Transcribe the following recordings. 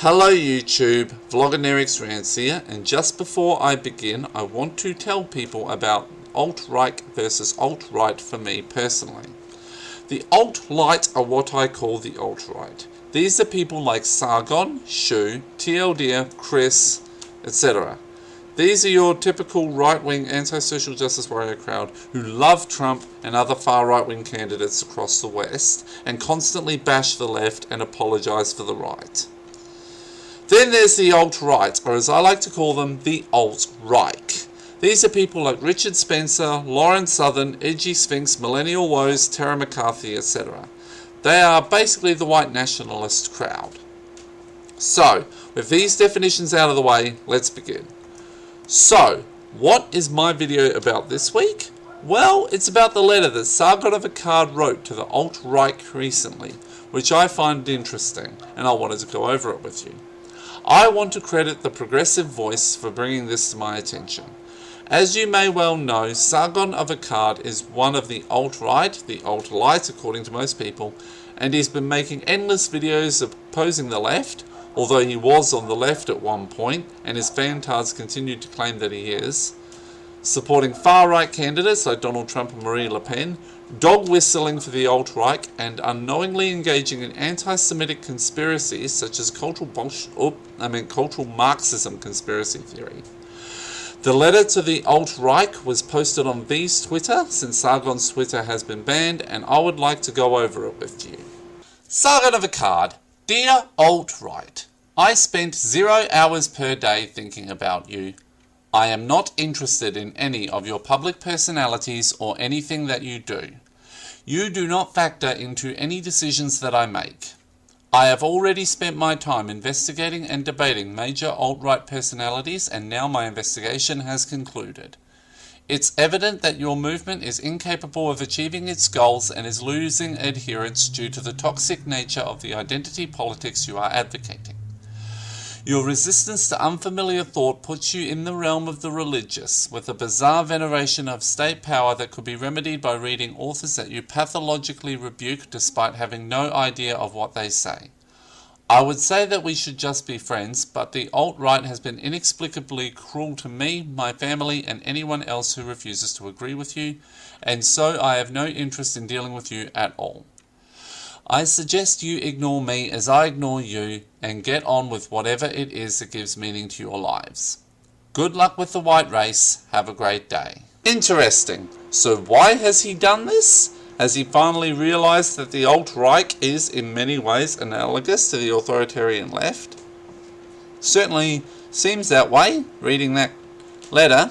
Hello YouTube, Vlogonerix Rants here, and just before I begin, I want to tell people about alt-right versus alt-right for me personally. The alt-light are what I call the alt-right. These are people like Sargon, Shu, TLDR, Chris, etc. These are your typical right-wing anti-social justice warrior crowd who love Trump and other far right-wing candidates across the West and constantly bash the left and apologise for the right. Then there's the alt-right, or as I like to call them, the alt-right. These are people like Richard Spencer, Lauren Southern, Edgy Sphinx, Millennial Woes, Tara McCarthy, etc. They are basically the white nationalist crowd. So, with these definitions out of the way, let's begin. So, what is my video about this week? Well, it's about the letter that Sargon of Akkad wrote to the alt-right recently, which I find interesting, and I wanted to go over it with you. I want to credit the Progressive Voice for bringing this to my attention. As you may well know, Sargon of Akkad is one of the alt-right, the alt-light according to most people, and he's been making endless videos opposing the left, although he was on the left at one point, and his fantards continue to claim that he is, supporting far-right candidates like Donald Trump and Marine Le Pen, dog-whistling for the alt-right, and unknowingly engaging in anti-Semitic conspiracies such as cultural Marxism conspiracy theory. The letter to the alt-right was posted on V's Twitter, since Sargon's Twitter has been banned, and I would like to go over it with you. Sargon of Akkad, dear alt-right, I spent 0 hours per day thinking about you. I am not interested in any of your public personalities or anything that you do. You do not factor into any decisions that I make. I have already spent my time investigating and debating major alt-right personalities, and now my investigation has concluded. It's evident that your movement is incapable of achieving its goals and is losing adherents due to the toxic nature of the identity politics you are advocating. Your resistance to unfamiliar thought puts you in the realm of the religious, with a bizarre veneration of state power that could be remedied by reading authors that you pathologically rebuke despite having no idea of what they say. I would say that we should just be friends, but the alt-right has been inexplicably cruel to me, my family, and anyone else who refuses to agree with you, and so I have no interest in dealing with you at all. I suggest you ignore me as I ignore you and get on with whatever it is that gives meaning to your lives. Good luck with the white race. Have a great day. Interesting. So why has he done this? Has he finally realised that the alt-right is in many ways analogous to the authoritarian left? Certainly seems that way, reading that letter.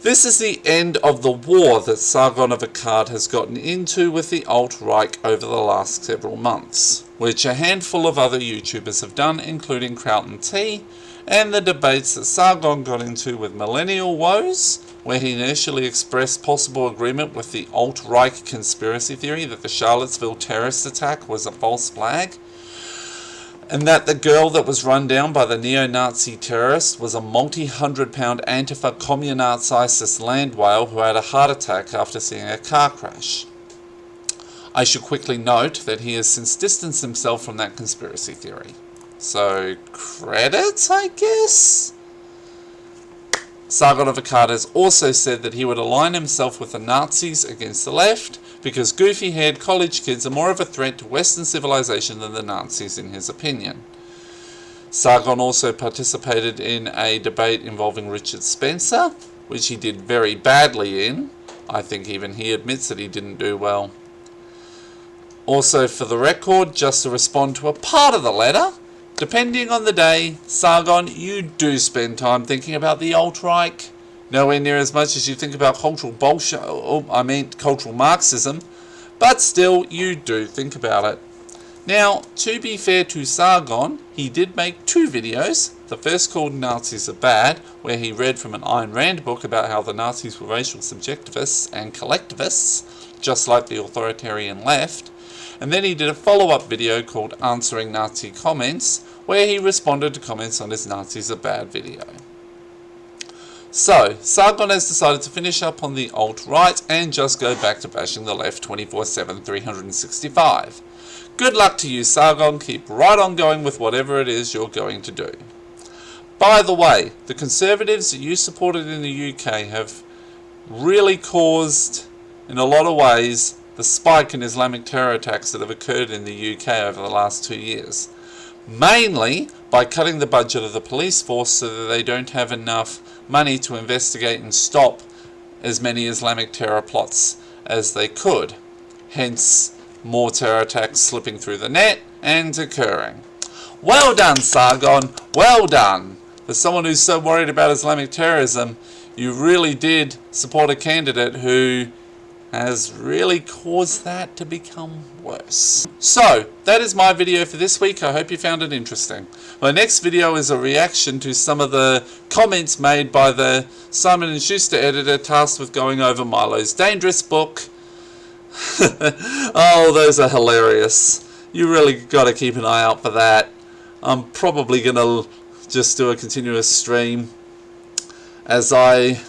This is the end of the war that Sargon of Akkad has gotten into with the alt-right over the last several months, which a handful of other YouTubers have done, including Crowton T, and the debates that Sargon got into with Millennial Woes, where he initially expressed possible agreement with the alt-right conspiracy theory that the Charlottesville terrorist attack was a false flag, and that the girl that was run down by the neo-Nazi terrorist was a multi-hundred-pound Antifa communards ISIS land whale who had a heart attack after seeing a car crash. I should quickly note that he has since distanced himself from that conspiracy theory. So, credit, I guess? Sargon of Akkad has also said that he would align himself with the Nazis against the left, because goofy-haired college kids are more of a threat to Western civilization than the Nazis in his opinion. Sargon also participated in a debate involving Richard Spencer, which he did very badly in. I think even he admits that he didn't do well. Also, for the record, just to respond to a part of the letter, depending on the day, Sargon, you do spend time thinking about the alt-right. Nowhere near as much as you think about cultural Marxism, but still, you do think about it. Now, to be fair to Sargon, he did make 2 videos. The first called Nazis Are Bad, where he read from an Ayn Rand book about how the Nazis were racial subjectivists and collectivists, just like the authoritarian left. And then he did a follow-up video called Answering Nazi Comments, where he responded to comments on his Nazis Are Bad video. So, Sargon has decided to finish up on the alt-right and just go back to bashing the left 24/7, 365. Good luck to you, Sargon. Keep right on going with whatever it is you're going to do. By the way, the Conservatives that you supported in the UK have really caused, in a lot of ways, the spike in Islamic terror attacks that have occurred in the UK over the last 2 years. Mainly by cutting the budget of the police force so that they don't have enough money to investigate and stop as many Islamic terror plots as they could. Hence, more terror attacks slipping through the net and occurring. Well done, Sargon. Well done. For someone who's so worried about Islamic terrorism, you really did support a candidate who has really caused that to become worse. So, that is my video for this week. I hope you found it interesting. My next video is a reaction to some of the comments made by the Simon & Schuster editor tasked with going over Milo's Dangerous book. Oh, those are hilarious. You really got to keep an eye out for that. I'm probably going to just do a continuous stream as I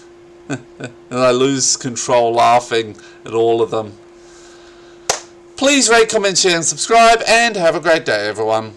lose control laughing at all of them. Please rate, comment, share and subscribe, and have a great day, everyone.